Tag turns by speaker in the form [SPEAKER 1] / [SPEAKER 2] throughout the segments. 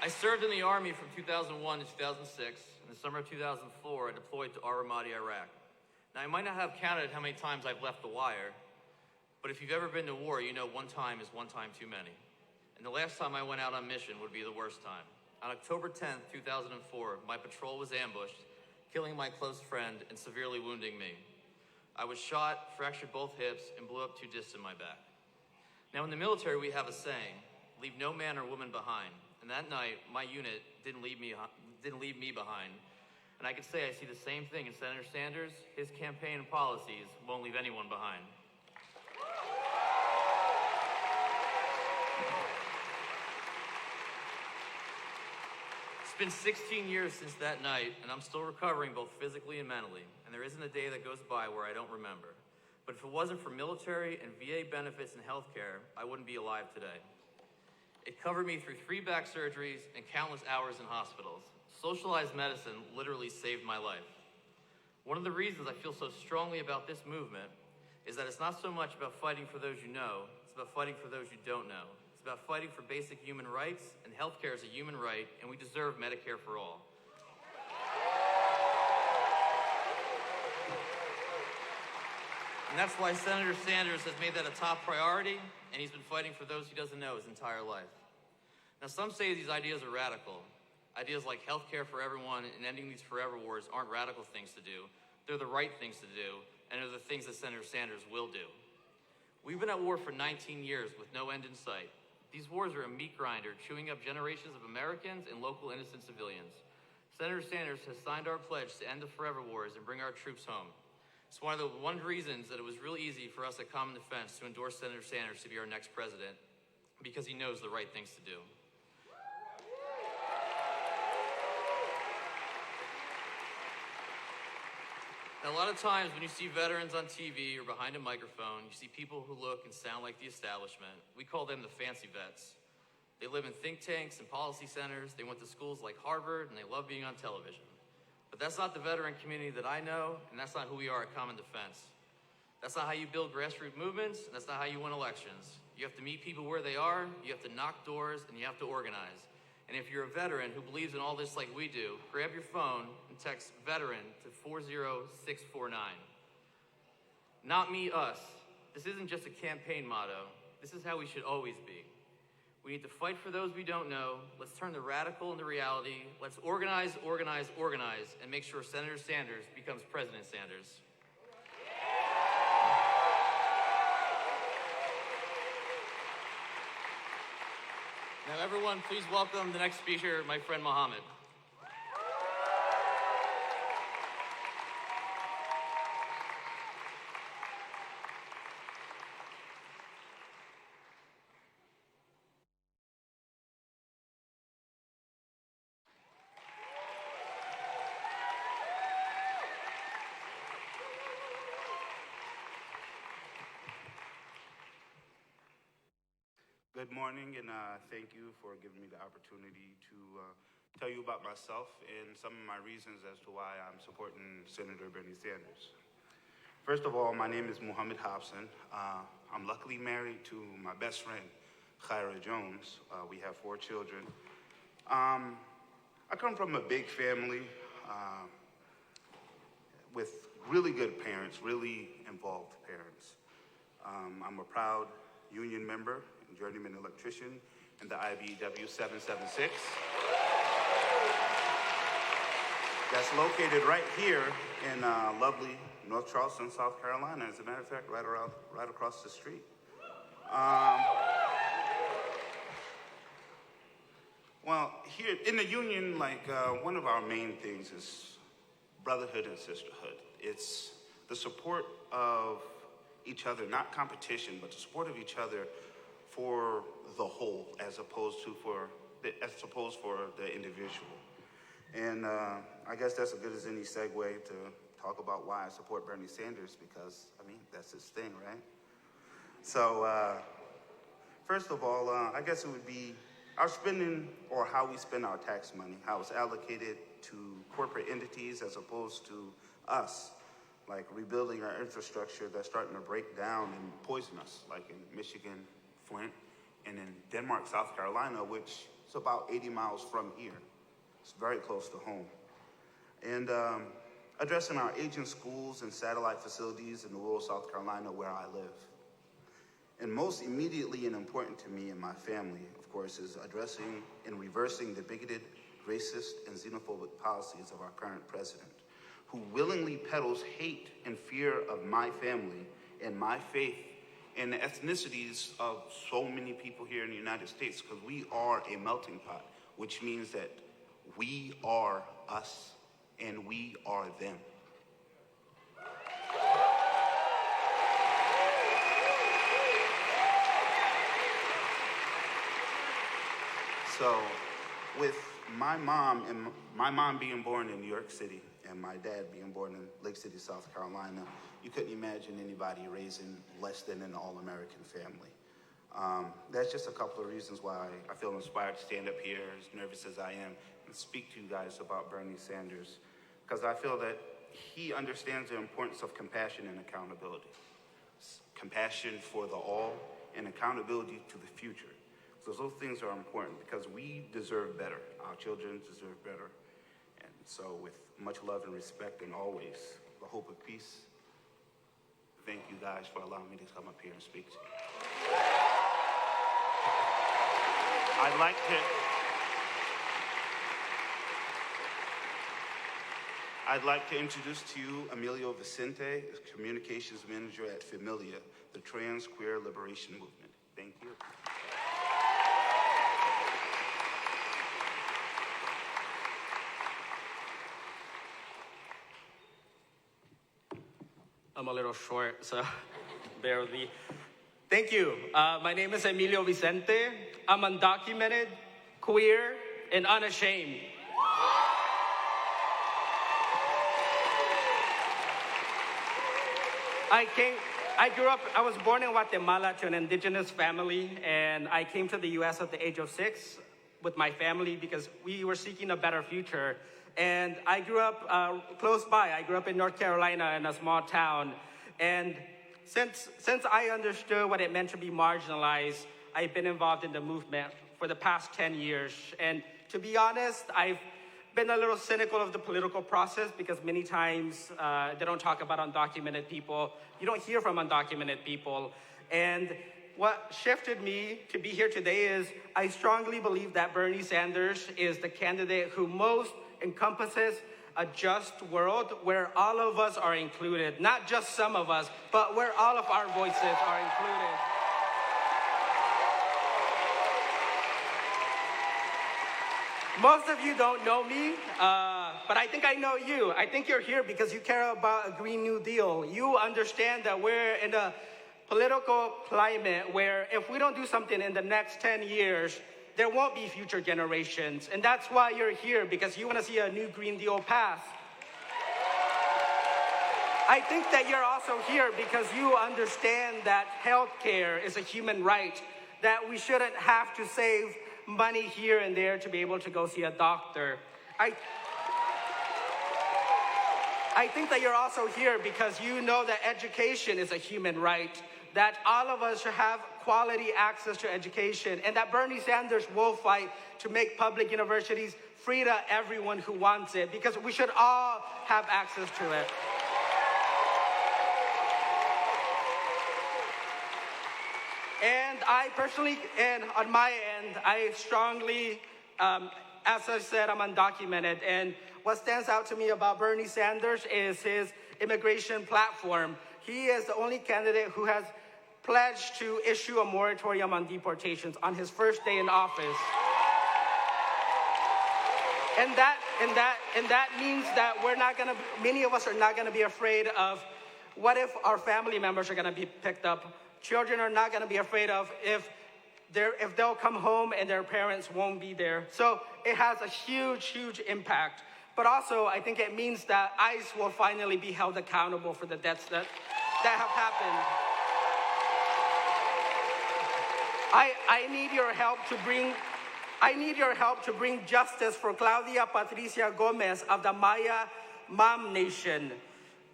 [SPEAKER 1] I served in the Army from 2001 to 2006. In the summer of 2004, I deployed to Ramadi, Iraq. Now, I might not have counted how many times I've left the wire, but if you've ever been to war, you know one time is one time too many. And the last time I went out on mission would be the worst time. On October 10th, 2004, my patrol was ambushed, killing my close friend and severely wounding me. I was shot, fractured both hips, and blew up 2 discs in my back. Now, in the military, we have a saying, leave no man or woman behind. And that night, my unit didn't leave me behind. And I can say I see the same thing in Senator Sanders. His campaign and policies won't leave anyone behind. It's been 16 years since that night, and I'm still recovering both physically and mentally. And there isn't a day that goes by where I don't remember. But if it wasn't for military and VA benefits and health care, I wouldn't be alive today. It covered me through 3 back surgeries and countless hours in hospitals. Socialized medicine literally saved my life. One of the reasons I feel so strongly about this movement is that it's not so much about fighting for those you know, it's about fighting for those you don't know. It's about fighting for basic human rights, and healthcare is a human right, and we deserve Medicare for all. And that's why Senator Sanders has made that a top priority, and he's been fighting for those he doesn't know his entire life. Now, some say these ideas are radical. Ideas like health care for everyone and ending these forever wars aren't radical things to do. They're the right things to do, and they're the things that Senator Sanders will do. We've been at war for 19 years with no end in sight. These wars are a meat grinder, chewing up generations of Americans and local innocent civilians. Senator Sanders has signed our pledge to end the forever wars and bring our troops home. It's one of the reasons that it was really easy for us at Common Defense to endorse Senator Sanders to be our next president, because he knows the right things to do. Now, a lot of times when you see veterans on TV or behind a microphone, you see people who look and sound like the establishment. We call them the fancy vets. They live in think tanks and policy centers, they went to schools like Harvard, and they love being on television. But that's not the veteran community that I know, and that's not who we are at Common Defense. That's not how you build grassroots movements, and that's not how you win elections. You have to meet people where they are, you have to knock doors, and you have to organize. And if you're a veteran who believes in all this like we do, grab your phone and text veteran to 40649. Not me, us. This isn't just a campaign motto. This is how we should always be. We need to fight for those we don't know. Let's turn the radical into reality. Let's organize, organize, organize, and make sure Senator Sanders becomes President Sanders. Now, everyone, please welcome the next speaker, my friend Mohammed.
[SPEAKER 2] Good morning, and thank you for giving me the opportunity to tell you about myself and some of my reasons as to why I'm supporting Senator Bernie Sanders. First of all, my name is Muhammad Hobson. I'm luckily married to my best friend, Khaira Jones. We have 4 children. I come from a big family with really good parents, really involved parents. I'm a proud union member, journeyman electrician in the IBEW 776. That's located right here in lovely North Charleston, South Carolina. As a matter of fact, right across the street. Well, here in the union, one of our main things is brotherhood and sisterhood. It's the support of each other, not competition, but the support of each other for the whole, as opposed for the individual. And I guess that's as good as any segue to talk about why I support Bernie Sanders, because, I mean, that's his thing, right? So, first of all, I guess it would be our spending, or how we spend our tax money, how it's allocated to corporate entities as opposed to us, like rebuilding our infrastructure that's starting to break down and poison us, like in Michigan, Flint, and in Denmark, South Carolina, which It's about 80 miles from here. It's very close to home. And addressing our aging schools and satellite facilities in rural South Carolina where I live. And most immediately and important to me and my family, of course, is addressing and reversing the bigoted, racist, and xenophobic policies of our current president, who willingly peddles hate and fear of my family and my faith and the ethnicities of so many people here in the United States, because we are a melting pot, which means that we are us and we are them. So, with my mom being born in New York City and my dad being born in Lake City, South Carolina, you couldn't imagine anybody raising less than an all-American family. That's just a couple of reasons why I feel inspired to stand up here, as nervous as I am, and speak to you guys about Bernie Sanders, because I feel that he understands the importance of compassion and accountability. Compassion for the all and accountability to the future. So those things are important because we deserve better. Our children deserve better. And so with much love and respect and always the hope of peace, thank you guys for allowing me to come up here and speak to you. I'd like to introduce to you Emilio Vicente, Communications Manager at Familia, the Trans Queer Liberation Movement. Thank you.
[SPEAKER 3] I'm a little short, so bear with me. Thank you. My name is Emilio Vicente. I'm undocumented, queer, and unashamed. I was born in Guatemala to an indigenous family, and I came to the U.S. at the age of 6 with my family because we were seeking a better future. And I grew up close by. I grew up in North Carolina in a small town. And since I understood what it meant to be marginalized, I've been involved in the movement for the past 10 years. And to be honest, I've been a little cynical of the political process because many times they don't talk about undocumented people. You don't hear from undocumented people. And what shifted me to be here today is I strongly believe that Bernie Sanders is the candidate who most encompasses a just world where all of us are included, not just some of us, but where all of our voices are included. Most of you don't know me, but I think I know you. I think you're here because you care about a Green New Deal. You understand that we're in a political climate where if we don't do something in the next 10 years, there won't be future generations. And that's why you're here, because you want to see a new Green Deal pass. I think that you're also here because you understand that healthcare is a human right, that we shouldn't have to save money here and there to be able to go see a doctor. I think that you're also here because you know that education is a human right, that all of us should have quality access to education, and that Bernie Sanders will fight to make public universities free to everyone who wants it, because we should all have access to it. And I personally, and on my end, I strongly, as I said, I'm undocumented. And what stands out to me about Bernie Sanders is his immigration platform. He is the only candidate who has pledged to issue a moratorium on deportations on his first day in office. And that means that many of us are not gonna be afraid of what if our family members are gonna be picked up. Children are not gonna be afraid of if they'll come home and their parents won't be there. So it has a huge, huge impact. But also, I think it means that ICE will finally be held accountable for the deaths that have happened. I need your help to bring justice for Claudia Patricia Gomez of the Maya Mam Nation.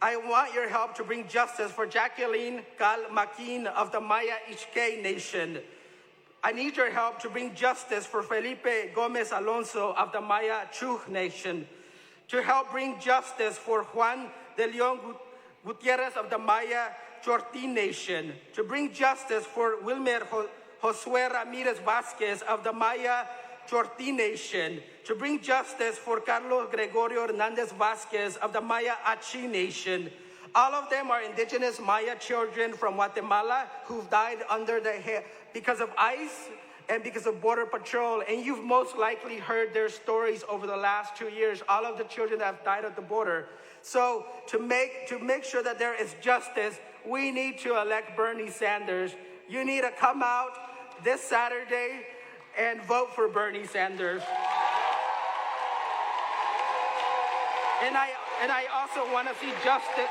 [SPEAKER 3] I want your help to bring justice for Jacqueline Cal Makin of the Maya Ichke Nation. I need your help to bring justice for Felipe Gomez Alonso of the Maya Chuj Nation, to help bring justice for Juan de Leon Gutierrez of the Maya Chortin Nation, to bring justice for Wilmer Josue Ramirez Vasquez of the Maya Chortin Nation, to bring justice for Carlos Gregorio Hernandez Vasquez of the Maya Achi Nation. All of them are indigenous Maya children from Guatemala who've died because of ICE and because of Border Patrol. And you've most likely heard their stories over the last 2 years, all of the children that have died at the border. So to make sure that there is justice, we need to elect Bernie Sanders. You need to come out this Saturday and vote for Bernie Sanders. And I also want to see justice.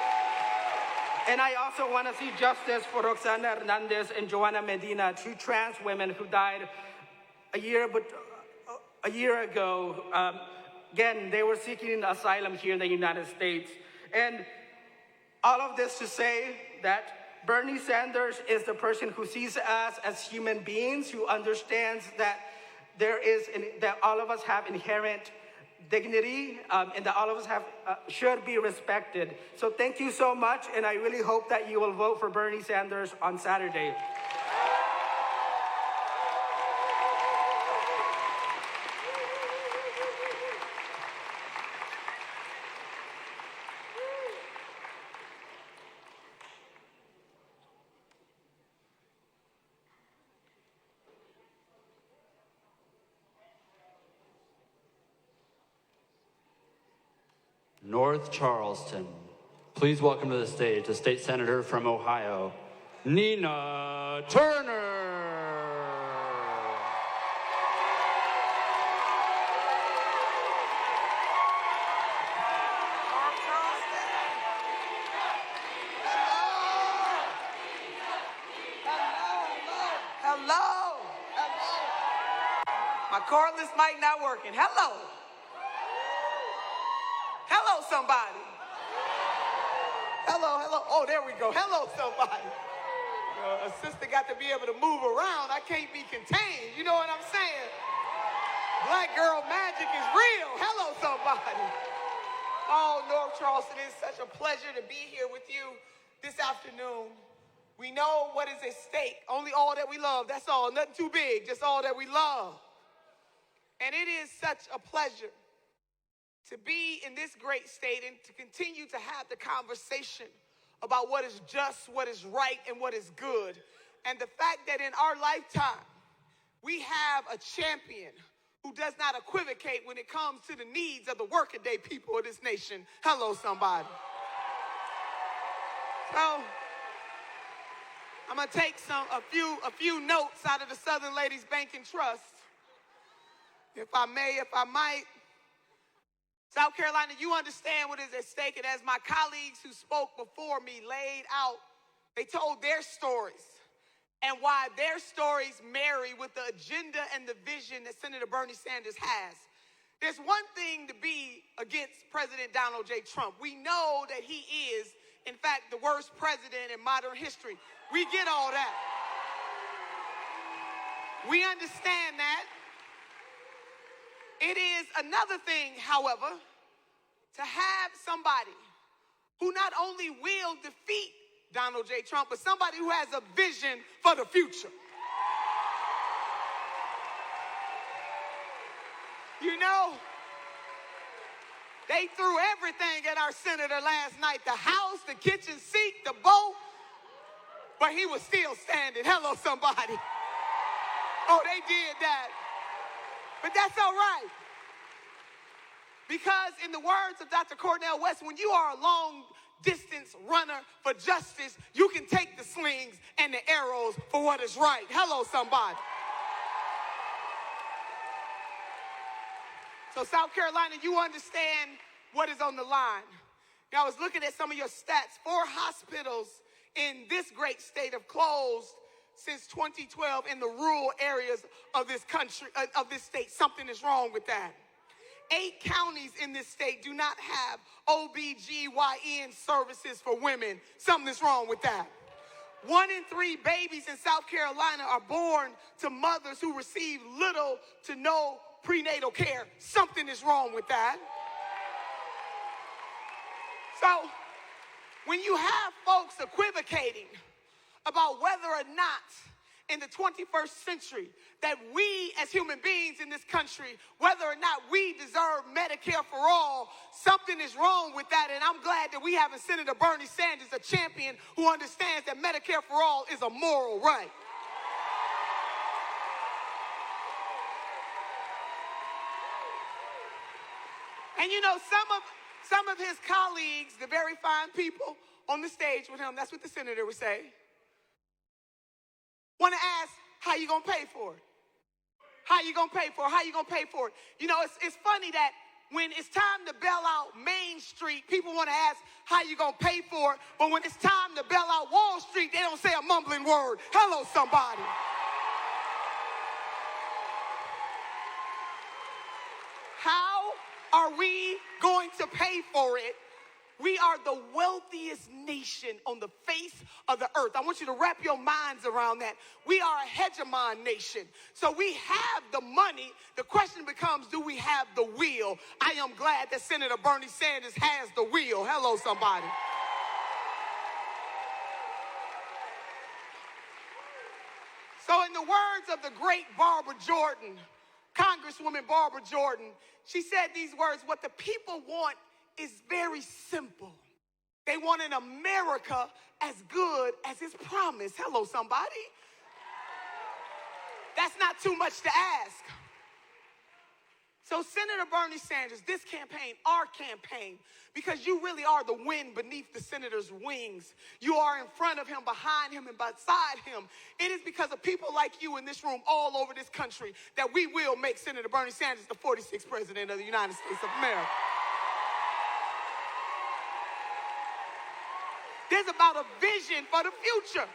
[SPEAKER 3] And I also want to see justice for Roxana Hernandez and Joanna Medina, 2 trans women who died a year ago. Again, they were seeking asylum here in the United States. And all of this to say that Bernie Sanders is the person who sees us as human beings, who understands that that all of us have inherent dignity, and that all of us should be respected. So thank you so much, and I really hope that you will vote for Bernie Sanders on Saturday.
[SPEAKER 4] North Charleston. Please welcome to the stage the state senator from Ohio, Nina Turner.
[SPEAKER 5] Hello. My cordless mic not working. Hello. Hello, somebody. Hello. Oh, there we go. Hello, somebody. A sister got to be able to move around. I can't be contained. You know what I'm saying? Black girl magic is real. Hello, somebody. Oh, North Charleston, it's such a pleasure to be here with you this afternoon. We know what is at stake. Only all that we love. That's all. Nothing too big. Just all that we love. And it is such a pleasure to be in this great state and to continue to have the conversation about what is just, what is right, and what is good. And the fact that in our lifetime, we have a champion who does not equivocate when it comes to the needs of the workaday people of this nation. Hello, somebody. So, I'm gonna take a few notes out of the Southern Ladies Bank and Trust. If I might. South Carolina, you understand what is at stake, and as my colleagues who spoke before me laid out, they told their stories and why their stories marry with the agenda and the vision that Senator Bernie Sanders has. There's one thing to be against President Donald J. Trump. We know that he is, in fact, the worst president in modern history. We get all that. We understand that. It is another thing, however, to have somebody who not only will defeat Donald J. Trump, but somebody who has a vision for the future. You know, they threw everything at our senator last night, the house, the kitchen sink, the boat, but he was still standing. Hello, somebody. Oh, they did that. But that's all right. Because in the words of Dr. Cornel West, when you are a long-distance runner for justice, you can take the slings and the arrows for what is right. Hello, somebody. So South Carolina, you understand what is on the line. Now, I was looking at some of your stats. 4 hospitals in this great state have closed since 2012 in the rural areas of this country, of this state. Something is wrong with that. 8 counties in this state do not have OBGYN services for women. Something is wrong with that. 1 in 3 babies in South Carolina are born to mothers who receive little to no prenatal care. Something is wrong with that. So, when you have folks equivocating about whether or not in the 21st century that we as human beings in this country, whether or not we deserve Medicare for all, something is wrong with that. And I'm glad that we have in Senator Bernie Sanders a champion who understands that Medicare for all is a moral right. And you know, some of his colleagues, the very fine people on the stage with him, that's what the senator would say, want to ask, how you going to pay for it? How you going to pay for it? How you going to pay for it? You know, it's funny that when it's time to bail out Main Street, people want to ask, how you going to pay for it? But when it's time to bail out Wall Street, they don't say a mumbling word. Hello, somebody. How are we going to pay for it? We are the wealthiest nation on the face of the earth. I want you to wrap your minds around that. We are a hegemon nation. So we have the money. The question becomes, do we have the will? I am glad that Senator Bernie Sanders has the will. Hello, somebody. So in the words of the great Barbara Jordan, Congresswoman Barbara Jordan, she said these words, what the people want is very simple. They want an America as good as it's promised. Hello, somebody. That's not too much to ask. So Senator Bernie Sanders, this campaign, our campaign, because you really are the wind beneath the senator's wings. You are in front of him, behind him, and beside him. It is because of people like you in this room all over this country that we will make Senator Bernie Sanders the 46th president of the United States of America. There's about a vision for the future.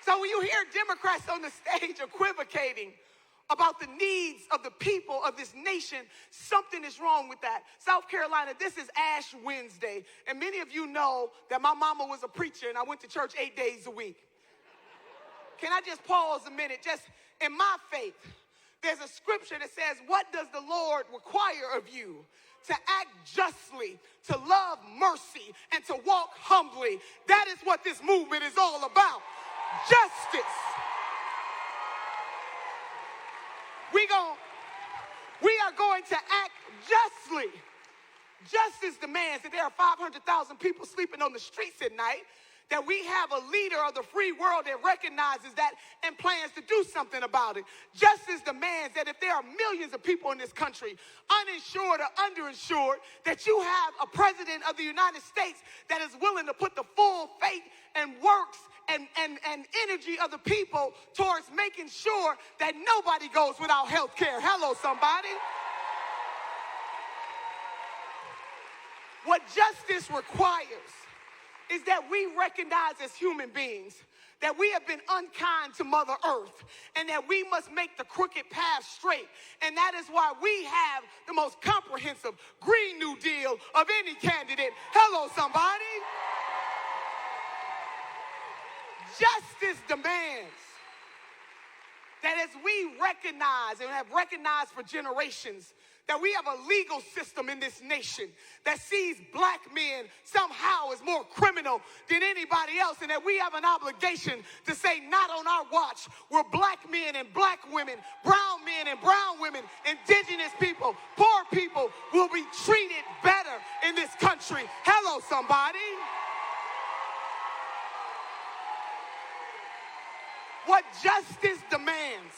[SPEAKER 5] So when you hear Democrats on the stage equivocating about the needs of the people of this nation, something is wrong with that. South Carolina, this is Ash Wednesday. And many of you know that my mama was a preacher and I went to church 8 days a week. Can I just pause a minute? Just in my faith, there's a scripture that says, what does the Lord require of you? To act justly, to love mercy, and to walk humbly. That is what this movement is all about. Justice. We are going to act justly. Justice demands that there are 500,000 people sleeping on the streets at night, that we have a leader of the free world that recognizes that and plans to do something about it. Justice demands that if there are millions of people in this country, uninsured or underinsured, that you have a president of the United States that is willing to put the full faith and works and energy of the people towards making sure that nobody goes without health care. Hello, somebody. What justice requires is that we recognize as human beings that we have been unkind to Mother Earth and that we must make the crooked path straight. And that is why we have the most comprehensive Green New Deal of any candidate. Hello, somebody. Justice demands that as we recognize and have recognized for generations that we have a legal system in this nation that sees black men somehow as more criminal than anybody else, and that we have an obligation to say, not on our watch, where black men and black women, brown men and brown women, indigenous people, poor people will be treated better in this country. Hello, somebody. What justice demands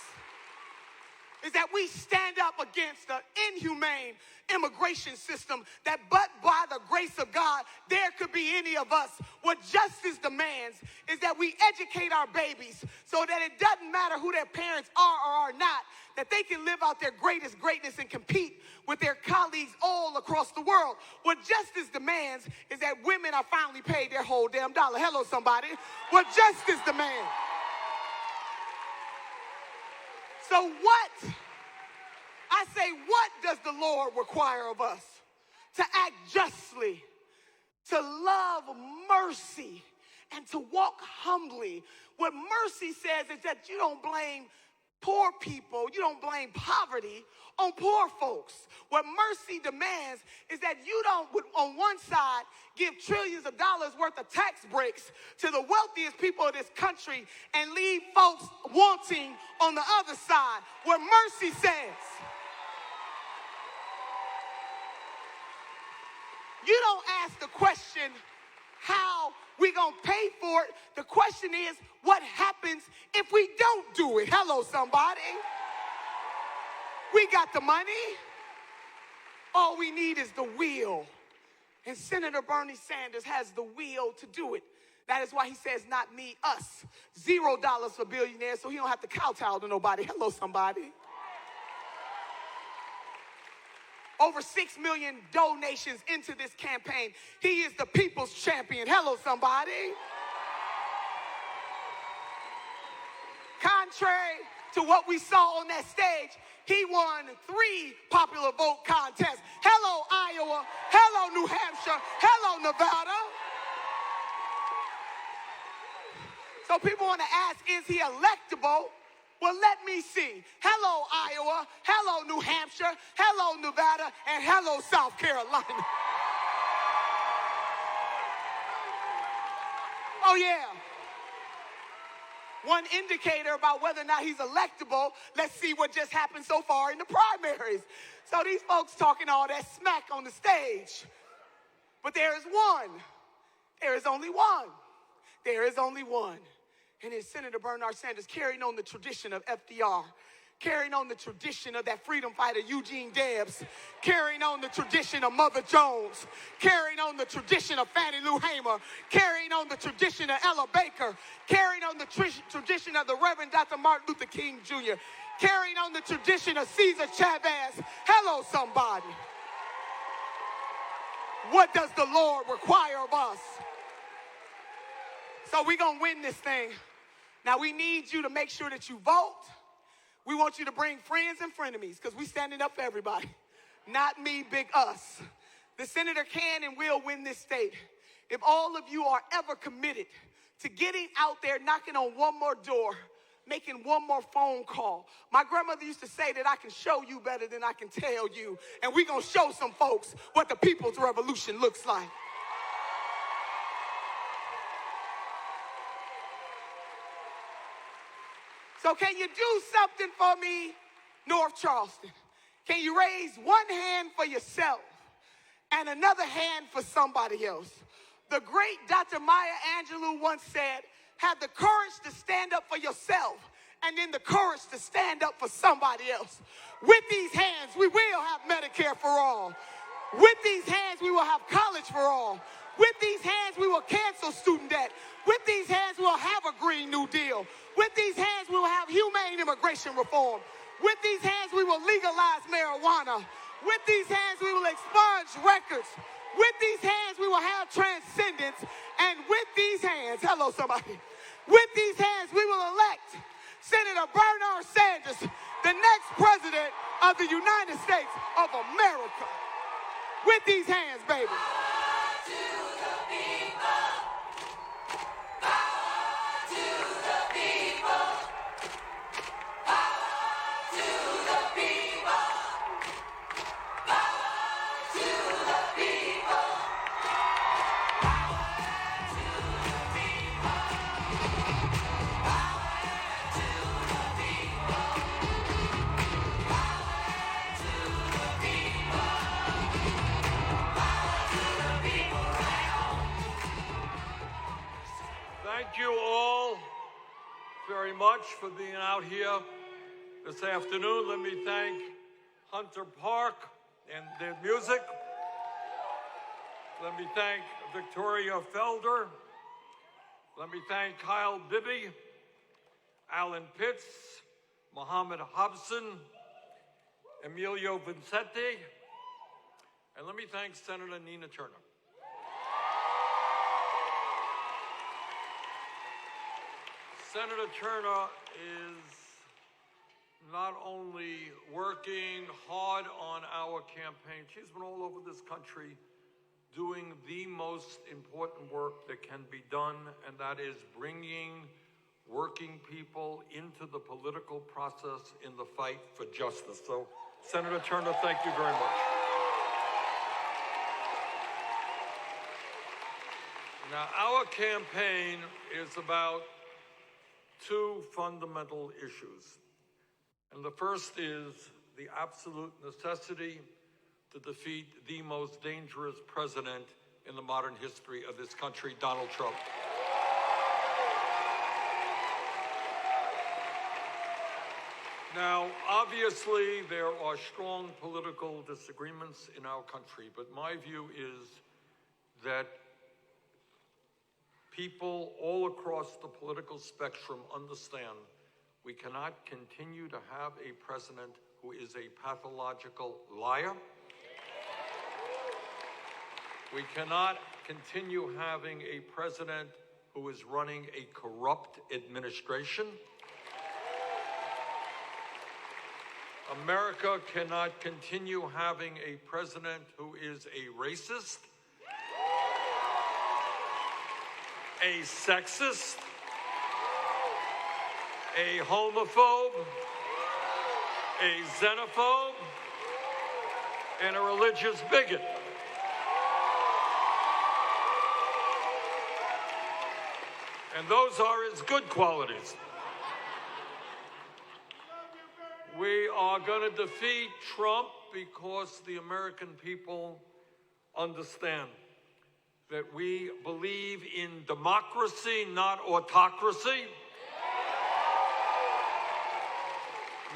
[SPEAKER 5] is that we stand up against the inhumane immigration system that but by the grace of God, there could be any of us. What justice demands is that we educate our babies so that it doesn't matter who their parents are or are not, that they can live out their greatest greatness and compete with their colleagues all across the world. What justice demands is that women are finally paid their whole damn dollar. Hello, somebody. What justice demands. So what does the Lord require of us? To act justly, to love mercy, and to walk humbly. What mercy says is that you don't blame poor people, you don't blame poverty on poor folks. What mercy demands is that you don't, on one side, give trillions of dollars worth of tax breaks to the wealthiest people of this country and leave folks wanting on the other side. What mercy says, you don't ask the question, how we gonna pay for it? The question is, what happens if we don't do it? Hello, somebody. We got the money. All we need is the will. And Senator Bernie Sanders has the will to do it. That is why he says, not me, us. $0 for billionaires, so he don't have to kowtow to nobody. Hello, somebody. Over 6 million donations into this campaign. He is the people's champion. Hello, somebody. Contrary to what we saw on that stage, he won 3 popular vote contests. Hello, Iowa. Hello, New Hampshire. Hello, Nevada. So people want to ask, is he electable? Well, let me see. Hello, Iowa. Hello, New Hampshire. Hello, Nevada. And hello, South Carolina. Oh, yeah. One indicator about whether or not he's electable, let's see what just happened so far in the primaries. So these folks talking all that smack on the stage. But there is one. There is only one. There is only one. And it's Senator Bernard Sanders, carrying on the tradition of FDR, carrying on the tradition of that freedom fighter Eugene Debs, carrying on the tradition of Mother Jones, carrying on the tradition of Fannie Lou Hamer, carrying on the tradition of Ella Baker, carrying on the tradition of the Reverend Dr. Martin Luther King Jr., carrying on the tradition of Cesar Chavez. Hello, somebody. What does the Lord require of us? So we're going to win this thing. Now, we need you to make sure that you vote. We want you to bring friends and frenemies because we're standing up for everybody. Not me, big us. The senator can and will win this state if all of you are ever committed to getting out there, knocking on one more door, making one more phone call. My grandmother used to say that I can show you better than I can tell you. And we're going to show some folks what the people's revolution looks like. So can you do something for me, North Charleston? Can you raise one hand for yourself and another hand for somebody else? The great Dr. Maya Angelou once said, have the courage to stand up for yourself and then the courage to stand up for somebody else. With these hands, we will have Medicare for all. With these hands, we will have college for all. With these hands, we will cancel student debt. With these hands, we will have a Green New Deal. With these hands, we will have humane immigration reform. With these hands, we will legalize marijuana. With these hands, we will expunge records. With these hands, we will have transcendence. And with these hands, hello somebody, with these hands, we will elect Senator Bernard Sanders, the next president of the United States of America. With these hands, baby.
[SPEAKER 6] Thank you all very much for being out here this afternoon. Let me thank Hunter Park and their music. Let me thank Victoria Felder. Let me thank Kyle Bibby, Alan Pitts, Mohammed Hobson, Emilio Vincente, and let me thank Senator Nina Turner. Senator Turner is not only working hard on our campaign, she's been all over this country doing the most important work that can be done, and that is bringing working people into the political process in the fight for justice. So, Senator Turner, thank you very much. Now, our campaign is about two fundamental issues. And the first is the absolute necessity to defeat the most dangerous president in the modern history of this country, Donald Trump. Now, obviously, there are strong political disagreements in our country, but my view is that people all across the political spectrum understand we cannot continue to have a president who is a pathological liar. We cannot continue having a president who is running a corrupt administration. America cannot continue having a president who is a racist, a sexist, a homophobe, a xenophobe, and a religious bigot. And those are his good qualities. We are going to defeat Trump because the American people understand that we believe in democracy, not autocracy.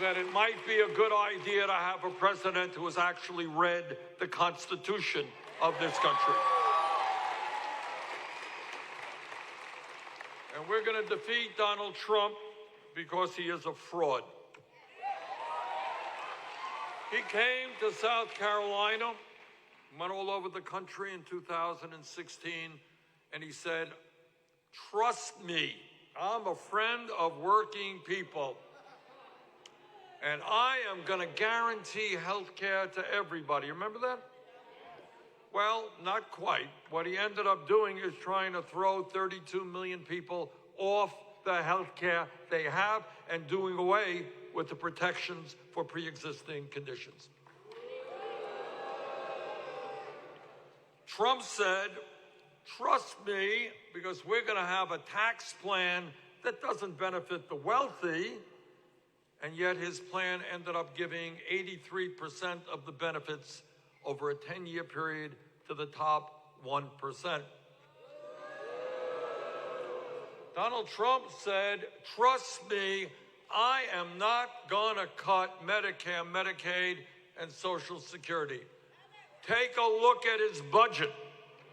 [SPEAKER 6] That it might be a good idea to have a president who has actually read the Constitution of this country. And we're going to defeat Donald Trump because he is a fraud. He came to South Carolina, went all over the country in 2016, and he said, "Trust me, I'm a friend of working people, and I am going to guarantee health care to everybody." Remember that? Well, not quite. What he ended up doing is trying to throw 32 million people off the health care they have and doing away with the protections for pre-existing conditions. Trump said, "Trust me, because we're going to have a tax plan that doesn't benefit the wealthy," and yet his plan ended up giving 83% of the benefits over a 10-year period to the top 1%. Donald Trump said, "Trust me, I am not going to cut Medicare, Medicaid, and Social Security." Take a look at his budget.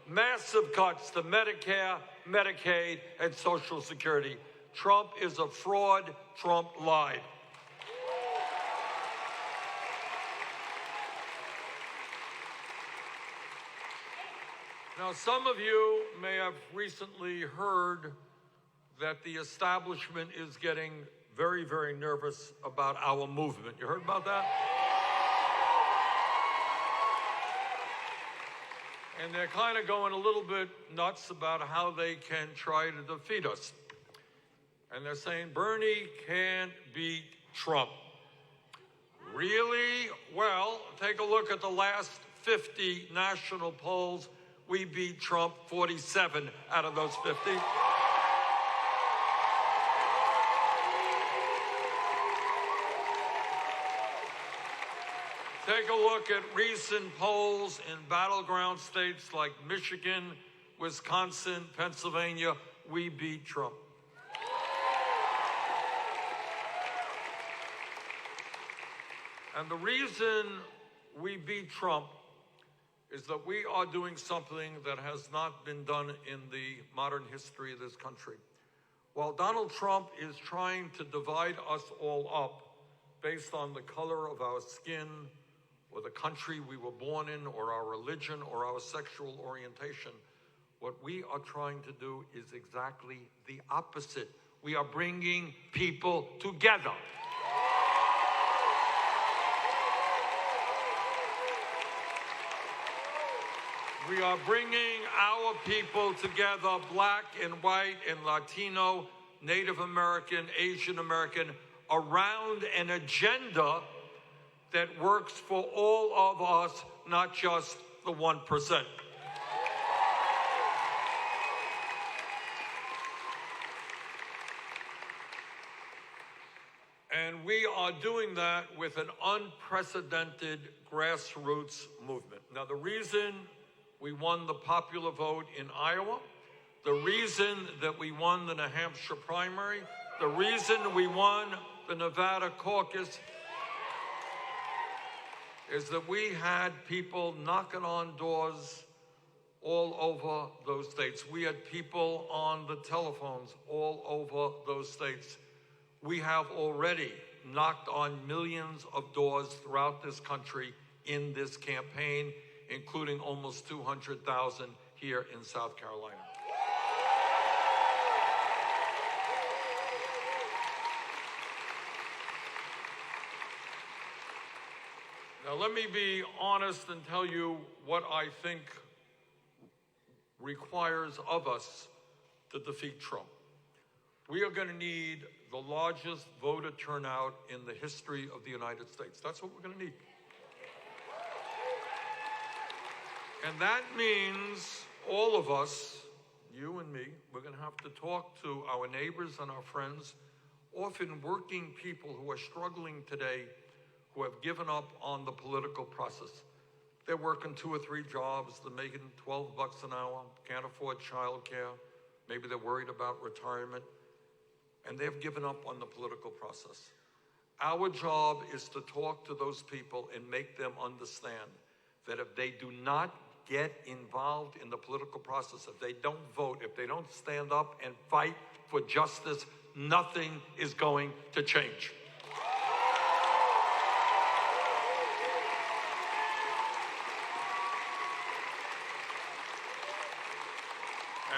[SPEAKER 6] Massive cuts to Medicare, Medicaid, and Social Security. Trump is a fraud. Trump lied. Now, some of you may have recently heard that the establishment is getting very, very nervous about our movement. You heard about that? And they're kind of going a little bit nuts about how they can try to defeat us. And they're saying, Bernie can't beat Trump. Really? Well, take a look at the last 50 national polls. We beat Trump 47 out of those 50. Take a look at recent polls in battleground states like Michigan, Wisconsin, Pennsylvania. We beat Trump. And the reason we beat Trump is that we are doing something that has not been done in the modern history of this country. While Donald Trump is trying to divide us all up based on the color of our skin, or the country we were born in, or our religion, or our sexual orientation, what we are trying to do is exactly the opposite. We are bringing people together. We are bringing our people together, black and white and Latino, Native American, Asian American, around an agenda that works for all of us, not just the 1%. And we are doing that with an unprecedented grassroots movement. Now, the reason we won the popular vote in Iowa, the reason that we won the New Hampshire primary, the reason we won the Nevada caucus is that we had people knocking on doors all over those states. We had people on the telephones all over those states. We have already knocked on millions of doors throughout this country in this campaign, including almost 200,000 here in South Carolina. Now, let me be honest and tell you what I think requires of us to defeat Trump. We are going to need the largest voter turnout in the history of the United States. That's what we're going to need. And that means all of us, you and me, we're going to have to talk to our neighbors and our friends, often working people who are struggling today, who have given up on the political process. They're working 2 or 3 jobs, they're making $12 an hour, can't afford childcare, maybe they're worried about retirement, and they've given up on the political process. Our job is to talk to those people and make them understand that if they do not get involved in the political process, if they don't vote, if they don't stand up and fight for justice, nothing is going to change.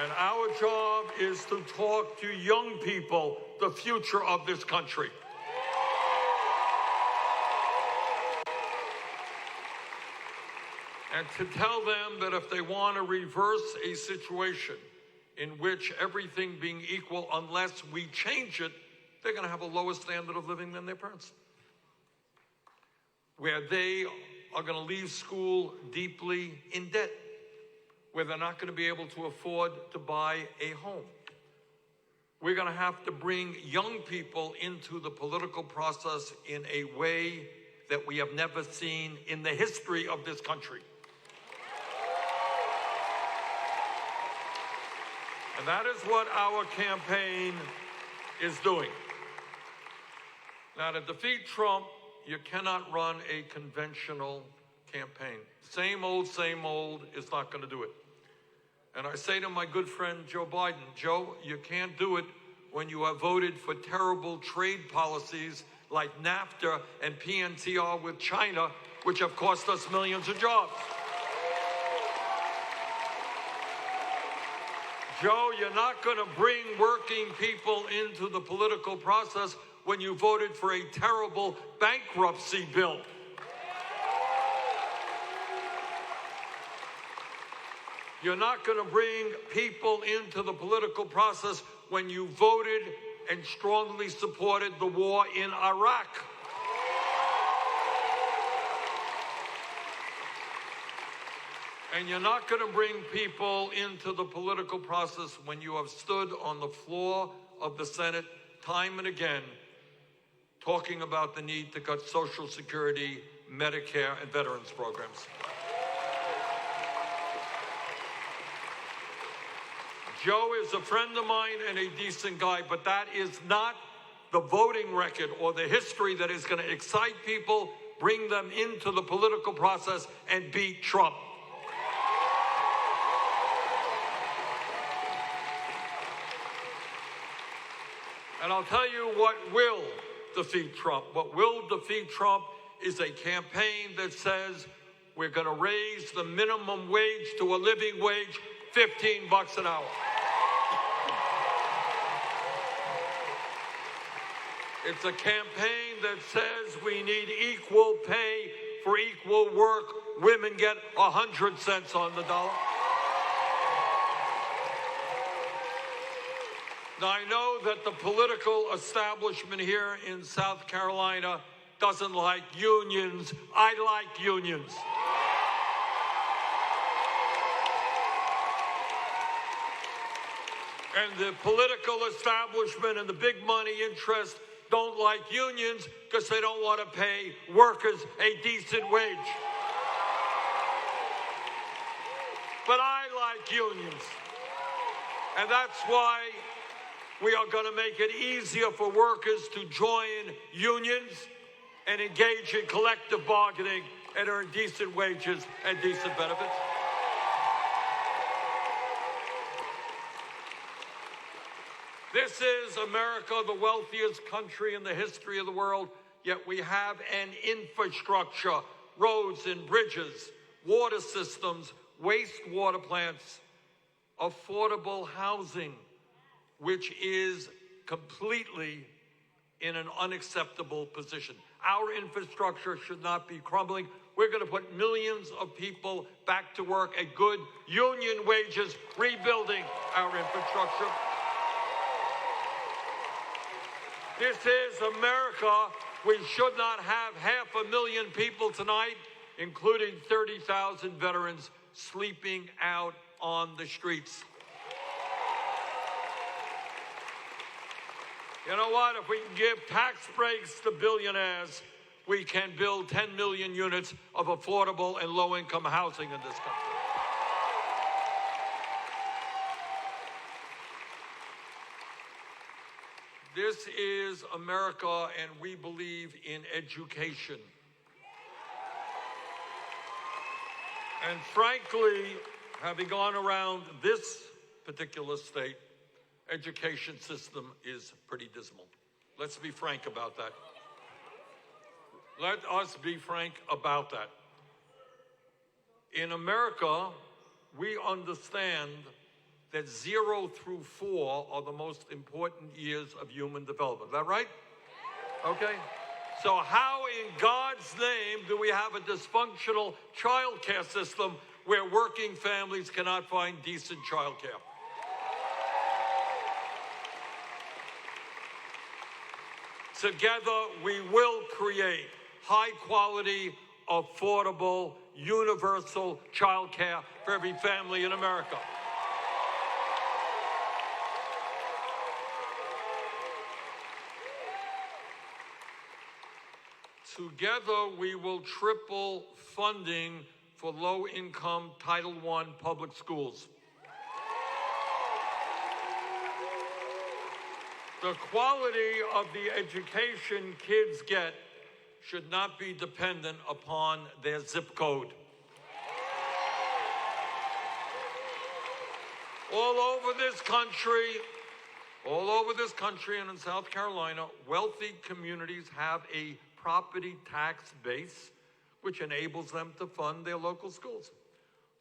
[SPEAKER 6] And our job is to talk to young people, the future of this country. And to tell them that if they want to reverse a situation in which everything being equal, unless we change it, they're going to have a lower standard of living than their parents. Where they are going to leave school deeply in debt, where they're not going to be able to afford to buy a home. We're going to have to bring young people into the political process in a way that we have never seen in the history of this country. And that is what our campaign is doing. Now, to defeat Trump, you cannot run a conventional campaign. Same old is not going to do it. And I say to my good friend Joe Biden, Joe, you can't do it when you have voted for terrible trade policies like NAFTA and PNTR with China, which have cost us millions of jobs. Joe, you're not going to bring working people into the political process when you voted for a terrible bankruptcy bill. You're not going to bring people into the political process when you voted and strongly supported the war in Iraq. And you're not going to bring people into the political process when you have stood on the floor of the Senate time and again talking about the need to cut Social Security, Medicare, and veterans programs. Joe is a friend of mine and a decent guy, but that is not the voting record or the history that is going to excite people, bring them into the political process, and beat Trump. And I'll tell you what will defeat Trump. What will defeat Trump is a campaign that says we're going to raise the minimum wage to a living wage, $15 an hour. It's a campaign that says we need equal pay for equal work, women get 100 cents on the dollar. Now, I know that the political establishment here in South Carolina doesn't like unions. I like unions. And the political establishment and the big money interests don't like unions because they don't want to pay workers a decent wage. But I like unions. And that's why we are going to make it easier for workers to join unions and engage in collective bargaining and earn decent wages and decent benefits. This is America, the wealthiest country in the history of the world, yet we have an infrastructure, roads and bridges, water systems, wastewater plants, affordable housing, which is completely in an unacceptable position. Our infrastructure should not be crumbling. We're going to put millions of people back to work at good union wages, rebuilding our infrastructure. This is America. We should not have 500,000 people tonight, including 30,000 veterans, sleeping out on the streets. You know what? If we can give tax breaks to billionaires, we can build 10 million units of affordable and low-income housing in this country. This is America, and we believe in education. And frankly, having gone around this particular state, education system is pretty dismal. Let's be frank about that. Let us be frank about that. In America, we understand that 0 through 4 are the most important years of human development. Is that right? Okay. So how in God's name do we have a dysfunctional child care system where working families cannot find decent child care? Together, we will create high-quality, affordable, universal child care for every family in America. Together, we will triple funding for low-income Title I public schools. The quality of the education kids get should not be dependent upon their zip code. All over this country and in South Carolina, wealthy communities have a property tax base which enables them to fund their local schools.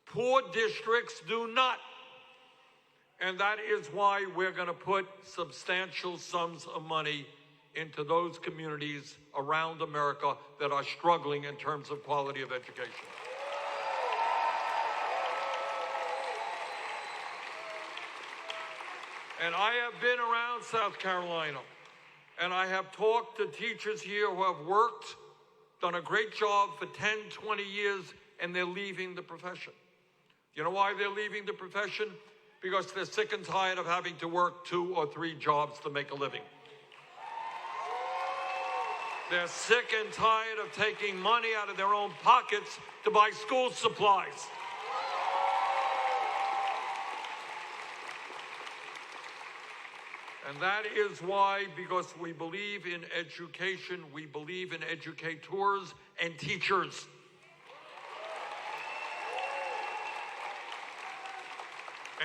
[SPEAKER 6] Poor districts do not. And that is why we're going to put substantial sums of money into those communities around America that are struggling in terms of quality of education. And I have been around South Carolina, and I have talked to teachers here who have worked, done a great job for 10, 20 years, and they're leaving the profession. You know why they're leaving the profession? Because they're sick and tired of having to work 2 or 3 jobs to make a living. They're sick and tired of taking money out of their own pockets to buy school supplies. And that is why, because we believe in education, we believe in educators and teachers.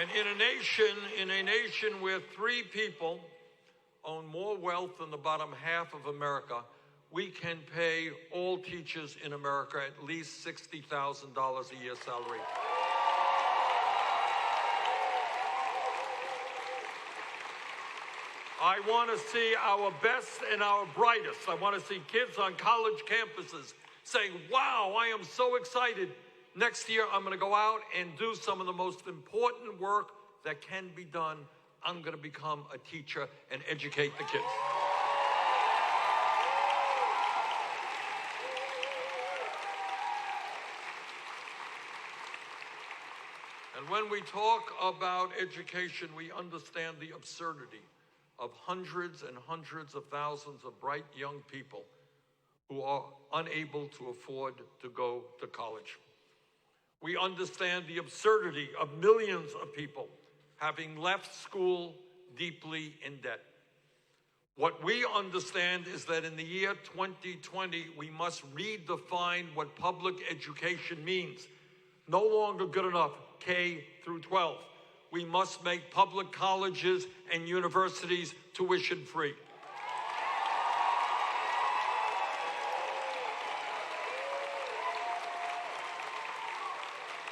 [SPEAKER 6] And in a nation where 3 people own more wealth than the bottom half of America, we can pay all teachers in America at least $60,000 a year salary. I want to see our best and our brightest. I want to see kids on college campuses saying, wow, I am so excited. Next year, I'm going to go out and do some of the most important work that can be done. I'm going to become a teacher and educate the kids. And when we talk about education, we understand the absurdity of hundreds and hundreds of thousands of bright young people who are unable to afford to go to college. We understand the absurdity of millions of people having left school deeply in debt. What we understand is that in the year 2020, we must redefine what public education means. No longer good enough, K through 12. We must make public colleges and universities tuition free.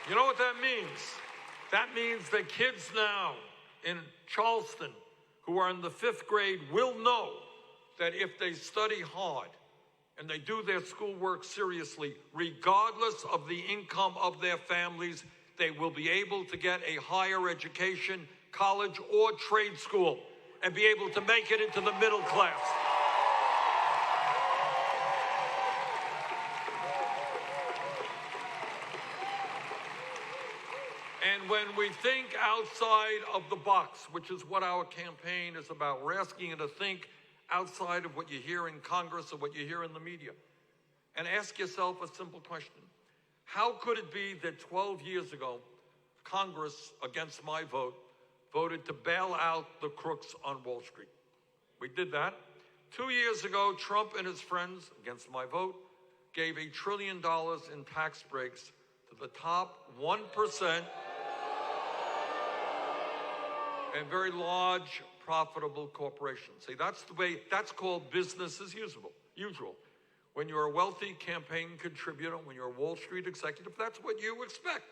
[SPEAKER 6] You know what that means? That means that kids now in Charleston who are in the 5th grade will know that if they study hard and they do their schoolwork seriously, regardless of the income of their families, they will be able to get a higher education, college or trade school, and be able to make it into the middle class. And when we think outside of the box, which is what our campaign is about, we're asking you to think outside of what you hear in Congress or what you hear in the media. And ask yourself a simple question. How could it be that 12 years ago, Congress, against my vote, voted to bail out the crooks on Wall Street? We did that. 2 years ago, Trump and his friends, against my vote, gave $1 trillion in tax breaks to the top 1% and very large, profitable corporations. See, that's the way, that's called business as usual. When you're a wealthy campaign contributor, when you're a Wall Street executive, that's what you expect.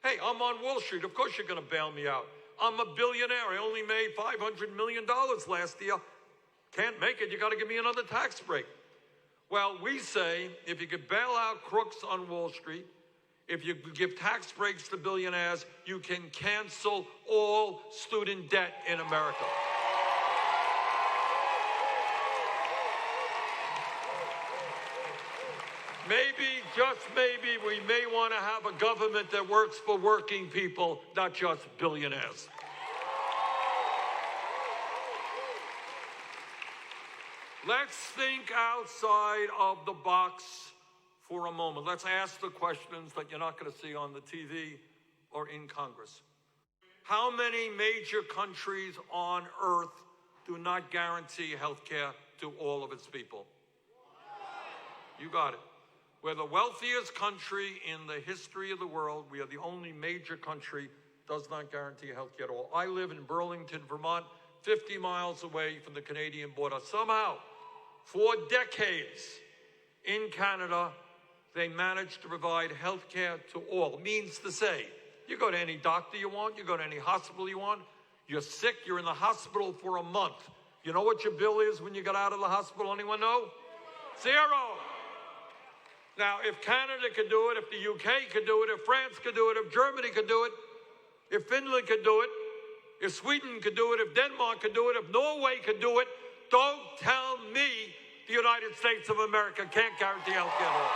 [SPEAKER 6] Hey, I'm on Wall Street. Of course you're going to bail me out. I'm a billionaire. I only made $500 million last year. Can't make it. You got to give me another tax break. Well, we say if you could bail out crooks on Wall Street, if you give tax breaks to billionaires, you can cancel all student debt in America. Maybe, just maybe, we may want to have a government that works for working people, not just billionaires. Let's think outside of the box for a moment. Let's ask the questions that you're not going to see on the TV or in Congress. How many major countries on earth do not guarantee health care to all of its people? You got it. We're the wealthiest country in the history of the world. We are the only major country that does not guarantee health care at all. I live in Burlington, Vermont, 50 miles away from the Canadian border. Somehow, for decades in Canada, they managed to provide health care to all. Means to say, you go to any doctor you want, you go to any hospital you want, you're sick, you're in the hospital for a month. You know what your bill is when you get out of the hospital? Anyone know? Zero. Now, if Canada could do it, if the UK could do it, if France could do it, if Germany could do it, if Finland could do it, if Sweden could do it, if Denmark could do it, if Norway could do it, don't tell me the United States of America can't guarantee health care at all.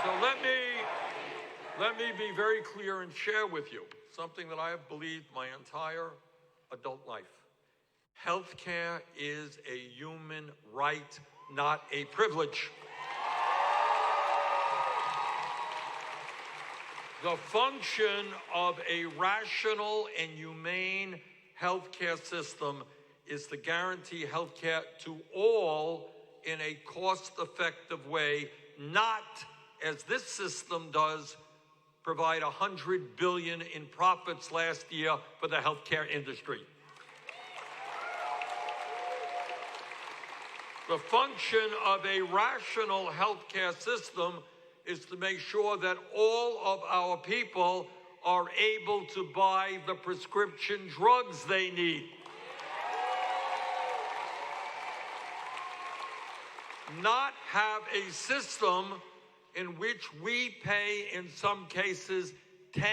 [SPEAKER 6] So let me be very clear and share with you something that I have believed my entire adult life. Healthcare is a human right, not a privilege. The function of a rational and humane healthcare system is to guarantee healthcare to all in a cost-effective way, not, as this system does, provide $100 billion in profits last year for the healthcare industry. The function of a rational healthcare system is to make sure that all of our people are able to buy the prescription drugs they need. Not have a system in which we pay, in some cases, 10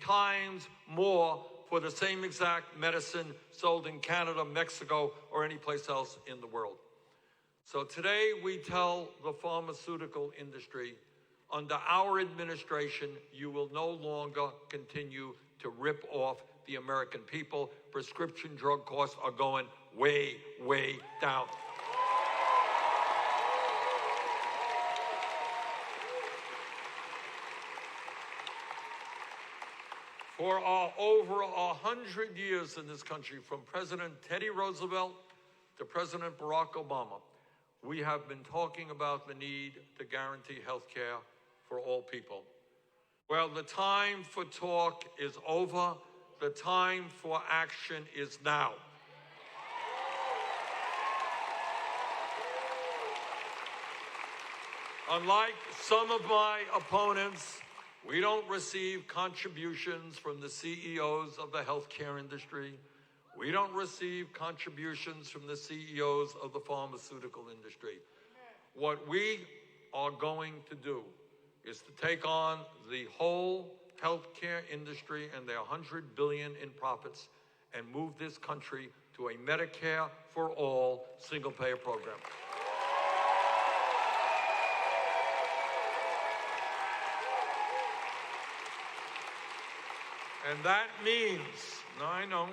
[SPEAKER 6] times more for the same exact medicine sold in Canada, Mexico, or any place else in the world. So today we tell the pharmaceutical industry, under our administration, you will no longer continue to rip off the American people. Prescription drug costs are going way, way down. For over 100 years in this country, from President Teddy Roosevelt to President Barack Obama, we have been talking about the need to guarantee health care for all people. Well, the time for talk is over. The time for action is now. Unlike some of my opponents, we don't receive contributions from the CEOs of the healthcare industry. We don't receive contributions from the CEOs of the pharmaceutical industry. What we are going to do is to take on the whole healthcare industry and their $100 billion in profits and move this country to a Medicare for all single-payer program. And that means, now I know,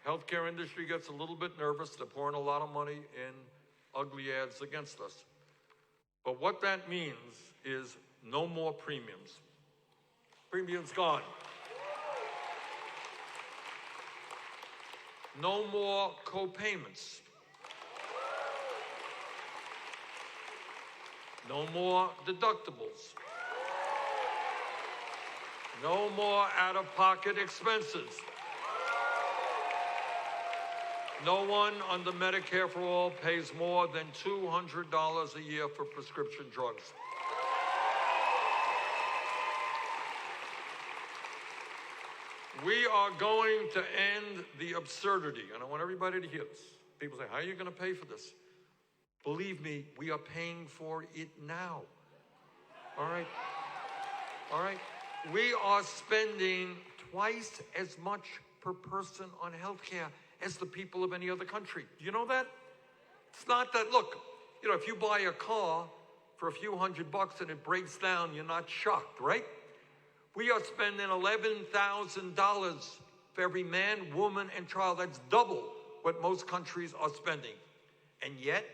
[SPEAKER 6] healthcare industry gets a little bit nervous. They're pouring a lot of money in ugly ads against us. But what that means is no more premiums. Premiums gone. No more co-payments. No more deductibles. No more out-of-pocket expenses. No one under Medicare for All pays more than $200 a year for prescription drugs. We are going to end the absurdity, and I want everybody to hear this. People say, how are you going to pay for this? Believe me, we are paying for it now. All right? All right? We are spending twice as much per person on health care as the people of any other country. Do you know that? It's not that, look, you know, if you buy a car for a few $100 and it breaks down, you're not shocked, right? We are spending $11,000 for every man, woman, and child. That's double what most countries are spending. And yet,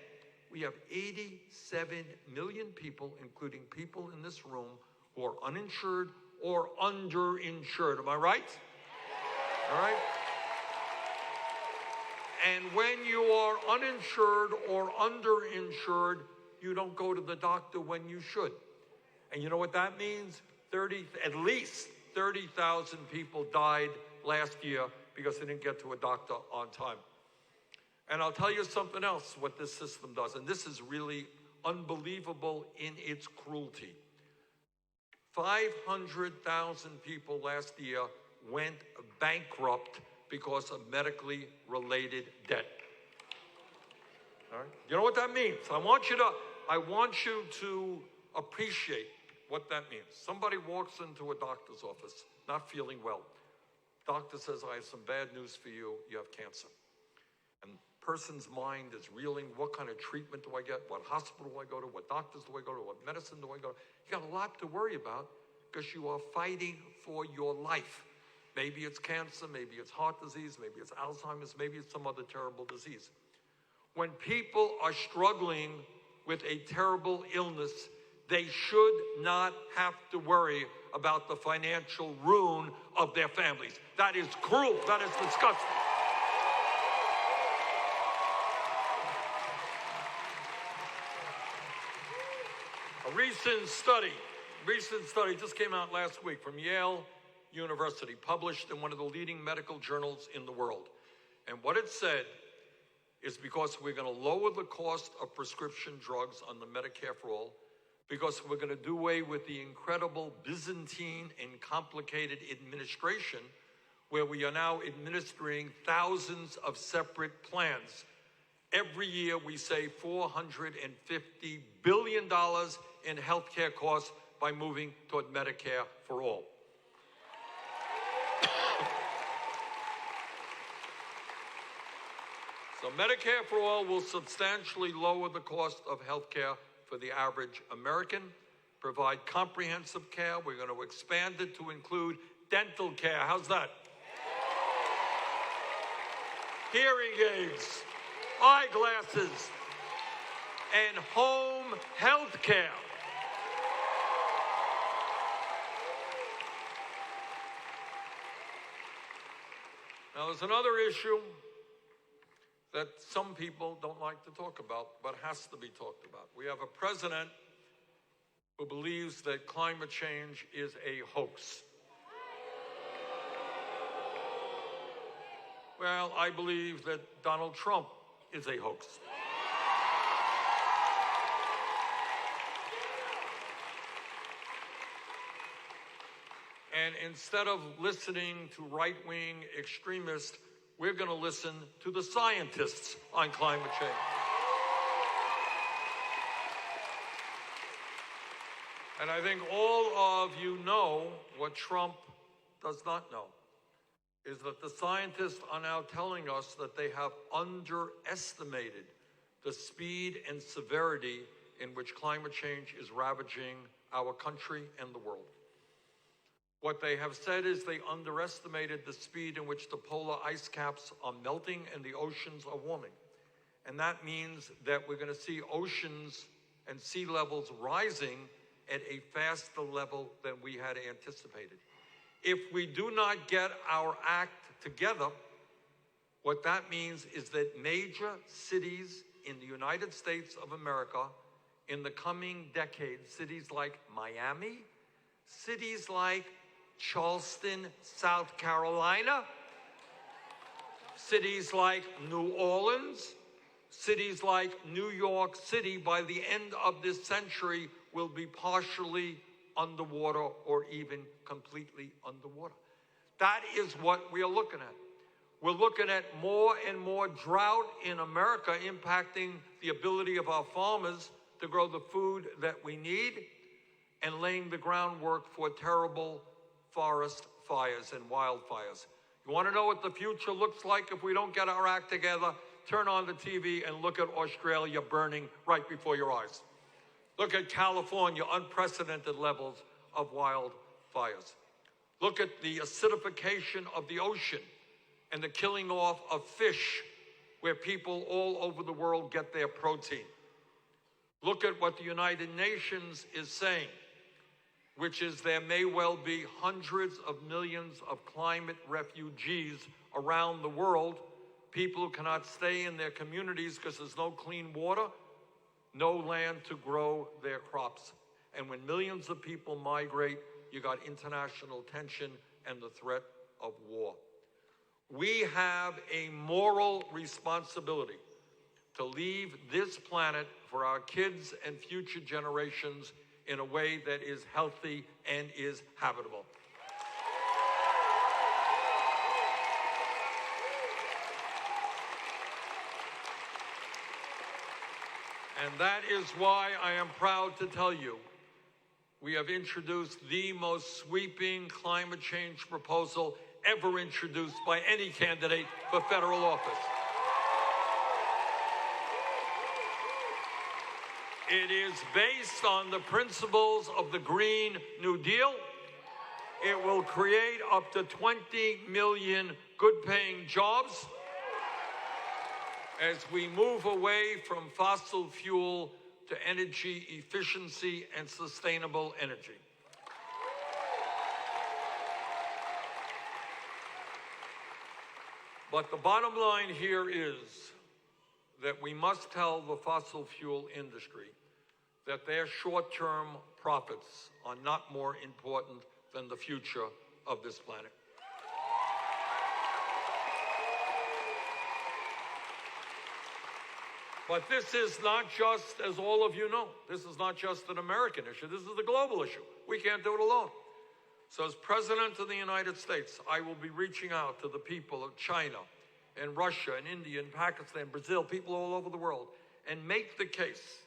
[SPEAKER 6] we have 87 million people, including people in this room, who are uninsured or underinsured. Am I right? All right? And when you are uninsured or underinsured, you don't go to the doctor when you should. And you know what that means? At least 30,000 people died last year because they didn't get to a doctor on time. And I'll tell you something else, what this system does, and this is really unbelievable in its cruelty. 500,000 people last year went bankrupt because of medically related debt. All right? You know what that means? I want you to appreciate what that means. Somebody walks into a doctor's office, not feeling well. Doctor says, I have some bad news for you. You have cancer. And the person's mind is reeling. What kind of treatment do I get? What hospital do I go to? What doctors do I go to? What medicine do I go to? You got a lot to worry about because you are fighting for your life. Maybe it's cancer, maybe it's heart disease, maybe it's Alzheimer's, maybe it's some other terrible disease. When people are struggling with a terrible illness, they should not have to worry about the financial ruin of their families. That is cruel. That is disgusting. A recent study just came out last week from Yale University, published in one of the leading medical journals in the world. And what it said is because we're going to lower the cost of prescription drugs under Medicare for All, because we're going to do away with the incredible Byzantine and complicated administration where we are now administering thousands of separate plans. Every year we save $450 billion in healthcare costs by moving toward Medicare for All. So Medicare for All will substantially lower the cost of healthcare for the average American, provide comprehensive care. We're going to expand it to include dental care. How's that? Hearing aids, eyeglasses, and home health care. Now, there's another issue that some people don't like to talk about, but has to be talked about. We have a president who believes that climate change is a hoax. Well, I believe that Donald Trump is a hoax. And instead of listening to right-wing extremists, we're going to listen to the scientists on climate change. And I think all of you know what Trump does not know, is that the scientists are now telling us that they have underestimated the speed and severity in which climate change is ravaging our country and the world. What they have said is they underestimated the speed in which the polar ice caps are melting and the oceans are warming. And that means that we're going to see oceans and sea levels rising at a faster level than we had anticipated. If we do not get our act together, what that means is that major cities in the United States of America in the coming decades, cities like Miami, cities like Charleston, South Carolina, cities like New Orleans, cities like New York City, by the end of this century, will be partially underwater or even completely underwater. That is what we are looking at. We're looking at more and more drought in America impacting the ability of our farmers to grow the food that we need and laying the groundwork for terrible forest fires and wildfires. You want to know what the future looks like if we don't get our act together? Turn on the TV and look at Australia burning right before your eyes. Look at California, unprecedented levels of wildfires. Look at the acidification of the ocean and the killing off of fish where people all over the world get their protein. Look at what the United Nations is saying, which is there may well be hundreds of millions of climate refugees around the world, people who cannot stay in their communities because there's no clean water, no land to grow their crops. And when millions of people migrate, you got international tension and the threat of war. We have a moral responsibility to leave this planet for our kids and future generations in a way that is healthy and is habitable. And that is why I am proud to tell you we have introduced the most sweeping climate change proposal ever introduced by any candidate for federal office. It is based on the principles of the Green New Deal. It will create up to 20 million good-paying jobs as we move away from fossil fuel to energy efficiency and sustainable energy. But the bottom line here is that we must tell the fossil fuel industry that their short-term profits are not more important than the future of this planet. But this is not just, as all of you know, this is not just an American issue. This is a global issue. We can't do it alone. So as President of the United States, I will be reaching out to the people of China and Russia and India and Pakistan, Brazil, people all over the world, and make the case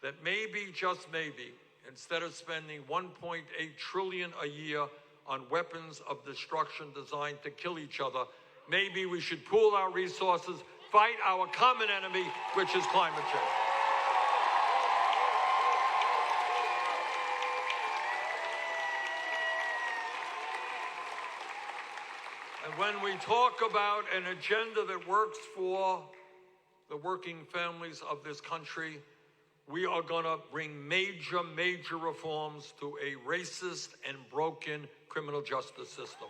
[SPEAKER 6] that maybe, just maybe, instead of spending $1.8 trillion a year on weapons of destruction designed to kill each other, maybe we should pool our resources, fight our common enemy, which is climate change. And when we talk about an agenda that works for the working families of this country, we are going to bring major, major reforms to a racist and broken criminal justice system.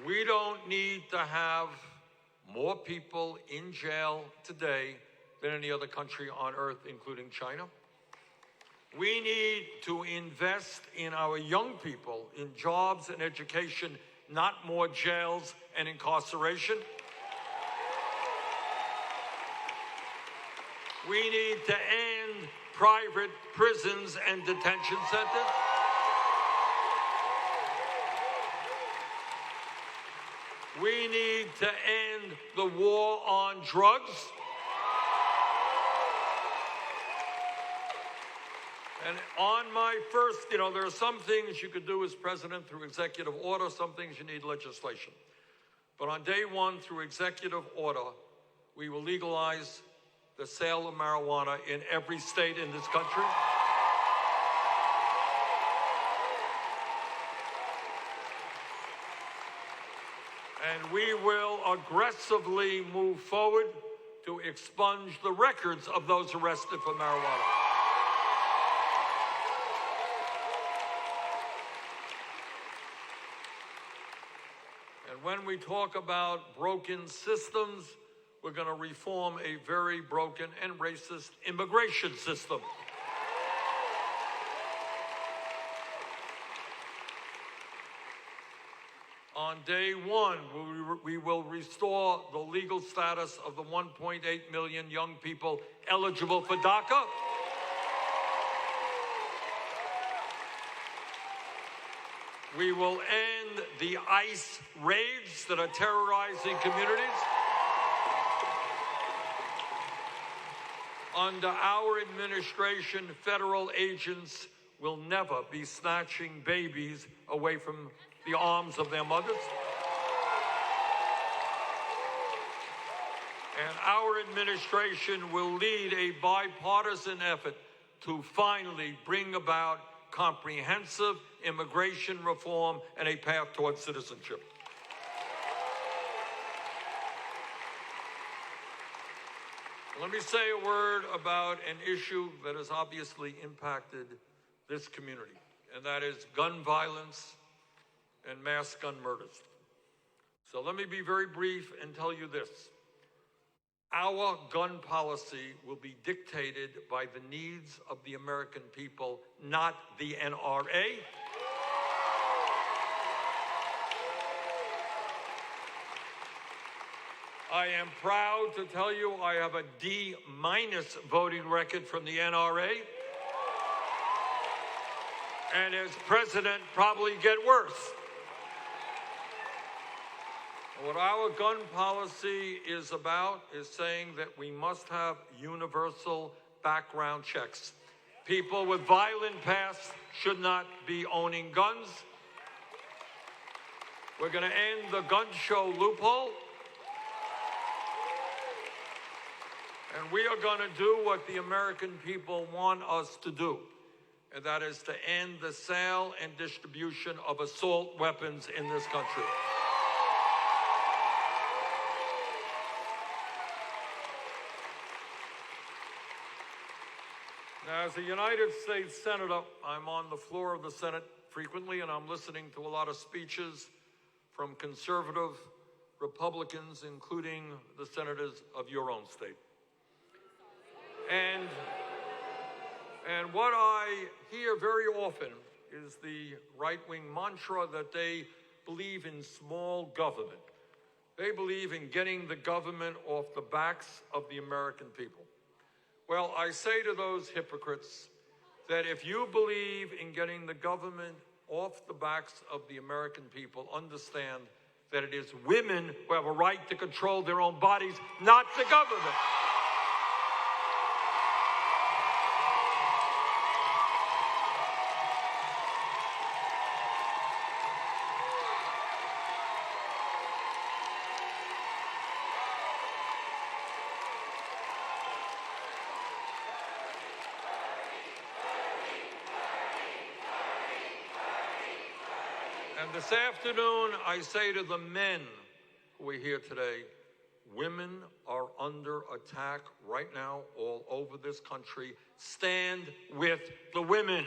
[SPEAKER 6] We don't need to have more people in jail today than any other country on earth, including China. We need to invest in our young people, in jobs and education, not more jails and incarceration. We need to end private prisons and detention centers. We need to end the war on drugs. And on my first, there are some things you could do as president through executive order, some things you need legislation. But on day one, through executive order, we will legalize the sale of marijuana in every state in this country. And we will aggressively move forward to expunge the records of those arrested for marijuana. And when we talk about broken systems, we're going to reform a very broken and racist immigration system. On day one, we will restore the legal status of the 1.8 million young people eligible for DACA. We will end the ICE raids that are terrorizing communities. Under our administration, federal agents will never be snatching babies away from the arms of their mothers. And our administration will lead a bipartisan effort to finally bring about comprehensive immigration reform and a path towards citizenship. Let me say a word about an issue that has obviously impacted this community, and that is gun violence and mass gun murders. So let me be very brief and tell you this. Our gun policy will be dictated by the needs of the American people, not the NRA. I am proud to tell you I have a D- voting record from the NRA. And as president, probably get worse. What our gun policy is about is saying that we must have universal background checks. People with violent pasts should not be owning guns. We're going to end the gun show loophole. And we are going to do what the American people want us to do, and that is to end the sale and distribution of assault weapons in this country. Now, as a United States Senator, I'm on the floor of the Senate frequently, and I'm listening to a lot of speeches from conservative Republicans, including the senators of your own state. And what I hear very often is the right-wing mantra that they believe in small government. They believe in getting the government off the backs of the American people. Well, I say to those hypocrites that if you believe in getting the government off the backs of the American people, understand that it is women who have a right to control their own bodies, not the government. And this afternoon, I say to the men who are here today, women are under attack right now all over this country. Stand with the women.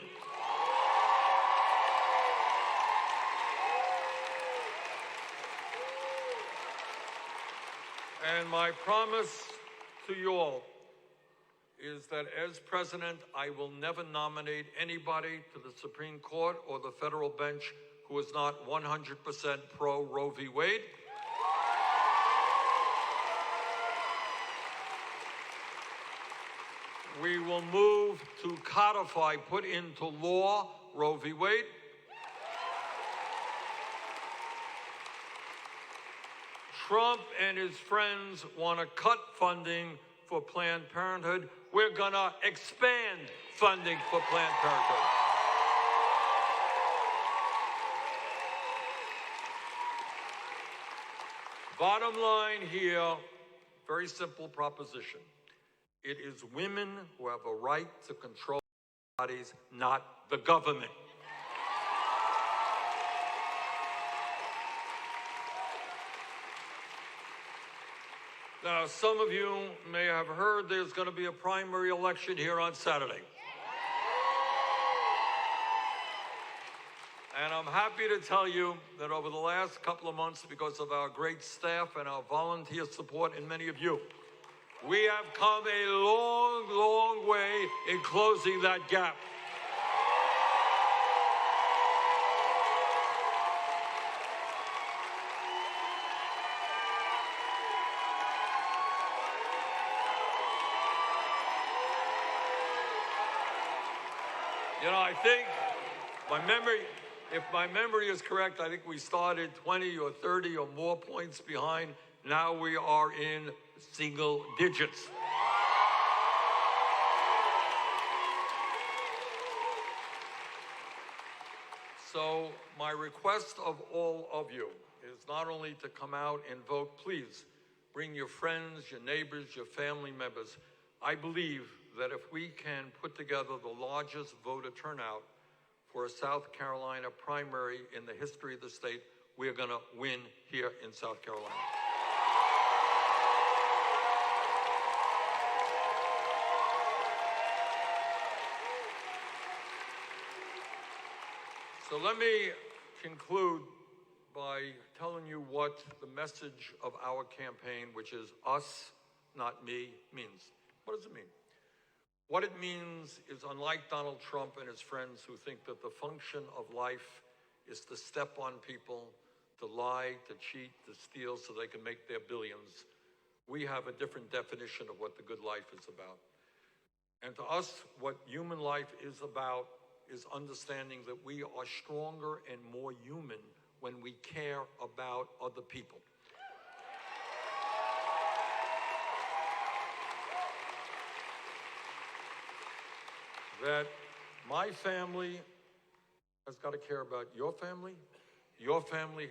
[SPEAKER 6] And my promise to you all is that as president, I will never nominate anybody to the Supreme Court or the federal bench who is not 100% pro Roe v. Wade. We will move to codify, put into law, Roe v. Wade. Trump and his friends want to cut funding for Planned Parenthood. We're going to expand funding for Planned Parenthood. Bottom line here, very simple proposition. It is women who have a right to control their bodies, not the government. Now, some of you may have heard there's going to be a primary election here on Saturday. And I'm happy to tell you that over the last couple of months, because of our great staff and our volunteer support and many of you, we have come a long, long way in closing that gap. You know, I think if my memory is correct, I think we started 20 or 30 or more points behind. Now we are in single digits. So my request of all of you is not only to come out and vote, please bring your friends, your neighbors, your family members. I believe that if we can put together the largest voter turnout for a South Carolina primary in the history of the state, we're going to win here in South Carolina. So let me conclude by telling you what the message of our campaign, which is us, not me, means. What does it mean? What it means is, unlike Donald Trump and his friends who think that the function of life is to step on people, to lie, to cheat, to steal so they can make their billions, we have a different definition of what the good life is about. And to us, what human life is about is understanding that we are stronger and more human when we care about other people. That my family has got to care about your family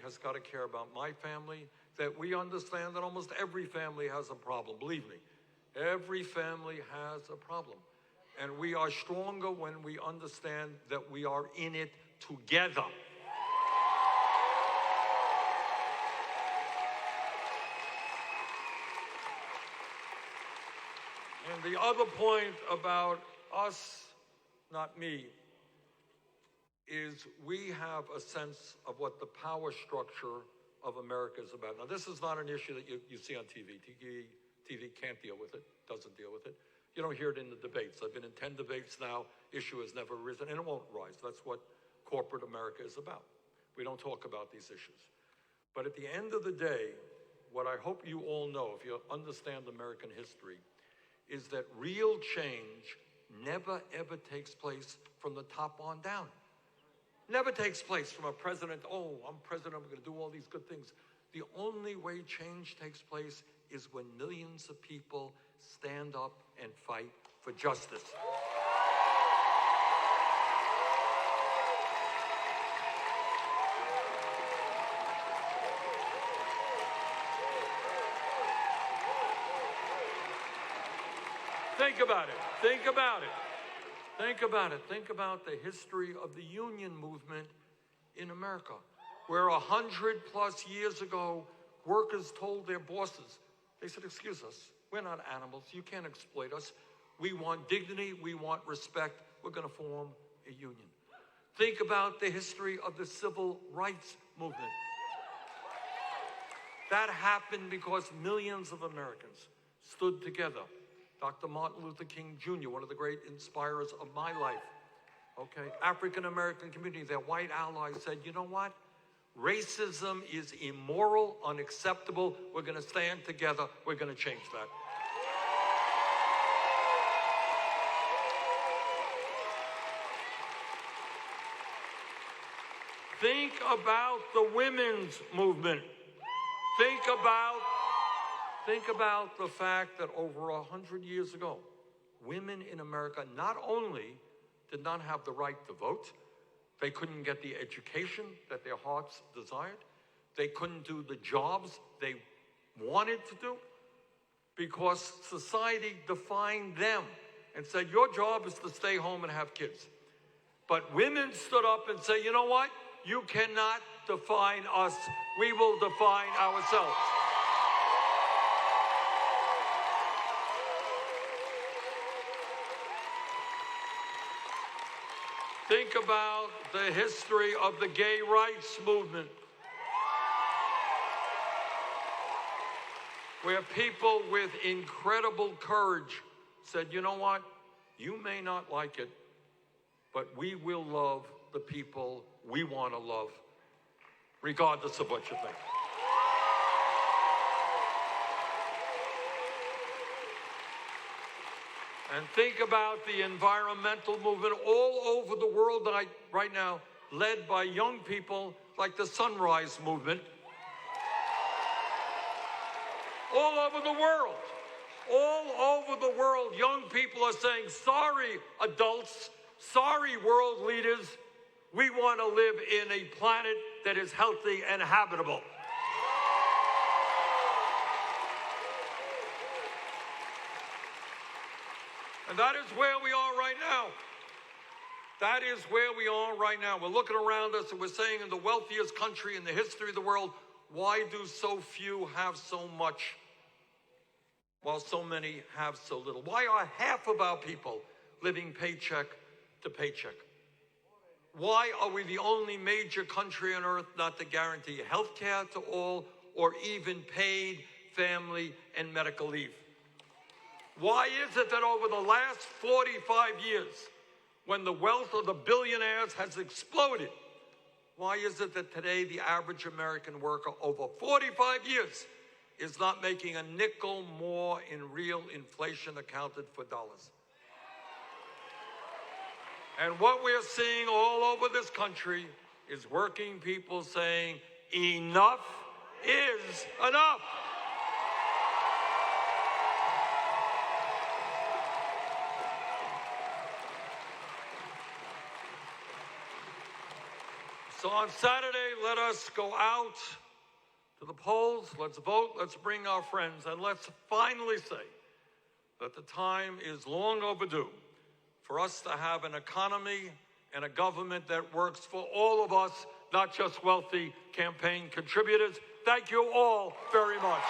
[SPEAKER 6] has got to care about my family, that we understand that almost every family has a problem. Believe me, every family has a problem. And we are stronger when we understand that we are in it together. And the other point about us, not me, is we have a sense of what the power structure of America is about. Now, this is not an issue that you see on TV. TV can't deal with it, doesn't deal with it. You don't hear it in the debates. I've been in 10 debates now. Issue has never risen, and it won't rise. That's what corporate America is about. We don't talk about these issues. But at the end of the day, what I hope you all know, if you understand American history, is that real change never, ever takes place from the top on down. Never takes place from a president, oh, I'm president, I'm going to do all these good things. The only way change takes place is when millions of people stand up and fight for justice. Think about it. Think about it. Think about it. Think about the history of the union movement in America, where 100+ years ago, workers told their bosses, they said, excuse us, we're not animals. You can't exploit us. We want dignity. We want respect. We're going to form a union. Think about the history of the civil rights movement. That happened because millions of Americans stood together. Dr. Martin Luther King Jr., one of the great inspirers of my life, okay? African-American community, their white allies said, you know what? Racism is immoral, unacceptable. We're going to stand together. We're going to change that. Think about the women's movement. Think about the fact that over 100 years ago, women in America not only did not have the right to vote, they couldn't get the education that their hearts desired, they couldn't do the jobs they wanted to do, because society defined them and said, your job is to stay home and have kids. But women stood up and said, you know what? You cannot define us. We will define ourselves. Think about the history of the gay rights movement, where people with incredible courage said, you know what? You may not like it, but we will love the people we want to love, regardless of what you think. And think about the environmental movement all over the world right now, led by young people like the Sunrise Movement. All over the world, young people are saying, sorry, adults, sorry, world leaders, we want to live in a planet that is healthy and habitable. And that is where we are right now. That is where we are right now. We're looking around us and we're saying, in the wealthiest country in the history of the world, why do so few have so much while so many have so little? Why are half of our people living paycheck to paycheck? Why are we the only major country on earth not to guarantee health care to all or even paid family and medical leave? Why is it that over the last 45 years, when the wealth of the billionaires has exploded, why is it that today the average American worker over 45 years is not making a nickel more in real inflation accounted for dollars? And what we're seeing all over this country is working people saying, enough is enough. So on Saturday, let us go out to the polls, let's vote, let's bring our friends, and let's finally say that the time is long overdue for us to have an economy and a government that works for all of us, not just wealthy campaign contributors. Thank you all very much.